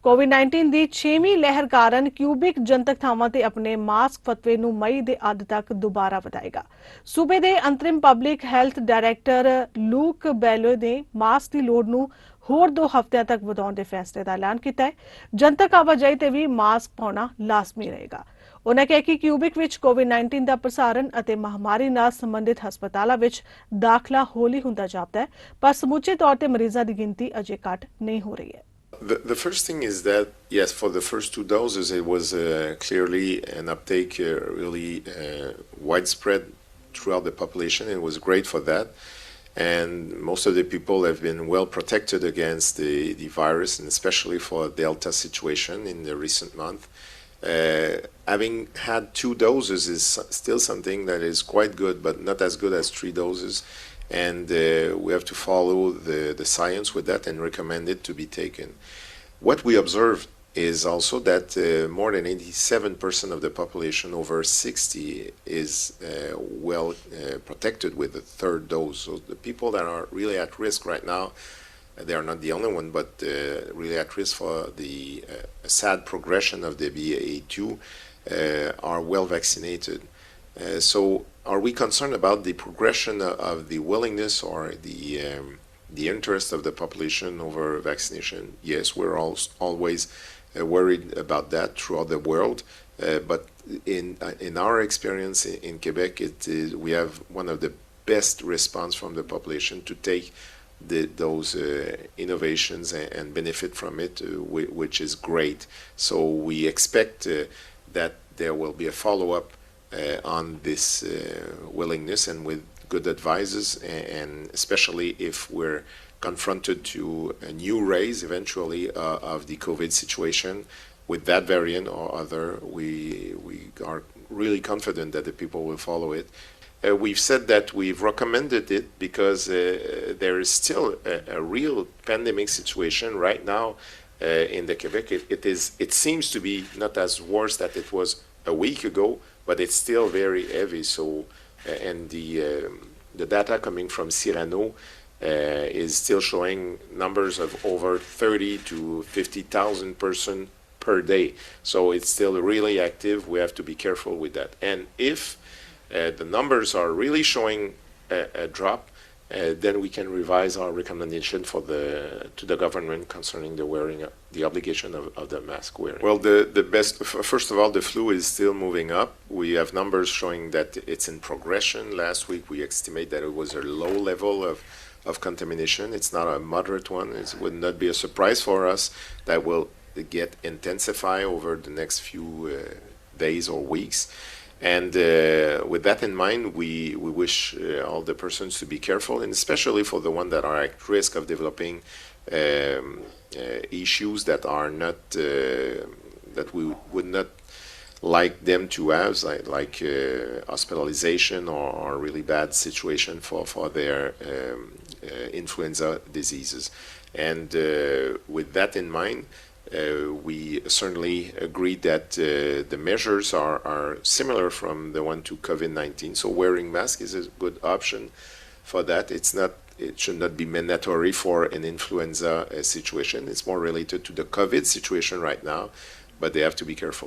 ਕੋਵਿਡ-19 ਦੀ 6ਵੀਂ ਲਹਿਰ ਕਾਰਨ ਕਿਊਬਿਕ ਜਨਤਕ ਥਾਵਾਂ ਤੇ ਆਪਣੇ ਮਾਸਕ ਫਤਵੇ ਨੂੰ ਮਈ ਦੇ ਅੱਧ ਤੱਕ ਦੁਬਾਰਾ ਵਧਾਏਗਾ। ਸੂਬੇ ਦੇ ਅੰਤਰਿਮ ਪਬਲਿਕ ਹੈਲਥ ਡਾਇਰੈਕਟਰ ਲੂਕ ਬੈਲੋ ਨੇ ਮਾਸਕ ਦੀ ਲੋੜ ਨੂੰ ਹੋਰ 2 ਹਫ਼ਤਿਆਂ ਤੱਕ ਵਧਾਉਣ ਦੇ ਫੈਸਲੇ ਦਾ ਐਲਾਨ ਕੀਤਾ ਹੈ। ਜਨਤਕ ਆਵਾਜਾਈ ਤੇ ਵੀ ਮਾਸਕ ਪਾਉਣਾ ਲਾਜ਼ਮੀ ਰਹੇਗਾ। उन्होंने कहा कि क्यूबिक विच कोविड-19 का प्रसारण और महामारी नाल संबंधित हस्पतालों में दाखला हौली होंदा जापदा है, पर समूचे तौर पर मरीजों की गिनती अजे घट नहीं हो रही है। The first thing is that, yes, for the first 2 doses, it was clearly an uptake really widespread throughout the population. It was great for that. And most of the people have been well protected against the virus, and especially for Delta situation in the recent month. Having had 2 doses is still something that is quite good, but not as good as 3 doses. And we have to follow the science with that and recommend it to be taken. What we observed is also that more than 87% of the population over 60 is well protected with the 3rd dose. So the people that are really at risk right now, they are not the only one, but really at risk for the sad progression of the BA2 are well vaccinated. So are we concerned about the progression of the willingness or the interest of the population over vaccination? Yes, we're always worried about that throughout the world. But in our experience in Quebec, we have one of the best response from the population to take those innovations and benefit from it, which is great. So we expect that there will be a follow-up on this willingness and with good advices, and especially if we're confronted to a new rise eventually of the COVID situation with that variant or other, we are really confident that the people will follow it. We've said that we've recommended it because there is still a real pandemic situation right now in the Quebec. It seems to be not as worse that it was a week ago, but it's still very heavy. So, and the data coming from Cyrano is still showing numbers of over 30 to 50,000 persons per day. So it's still really active. We have to be careful with that. And if the numbers are really showing a drop, then we can revise our recommendation to the government concerning the obligation of the mask wearing. Well, first of all, the flu is still moving up. We have numbers showing that it's in progression. Last week we estimate that it was a low level of contamination. It's not a moderate one. It would not be a surprise for us that will get intensify over the next few days or weeks. And with that in mind, we wish all the persons to be careful, and especially for the ones that are at risk of developing issues that are not that we would not like them to have, like hospitalization or really bad situation for their influenza diseases. And with that in mind, we certainly agree that the measures are similar from the one to COVID-19. So wearing mask is a good option for that. It should not be mandatory for an influenza situation. It's more related to the COVID situation right now, but they have to be careful.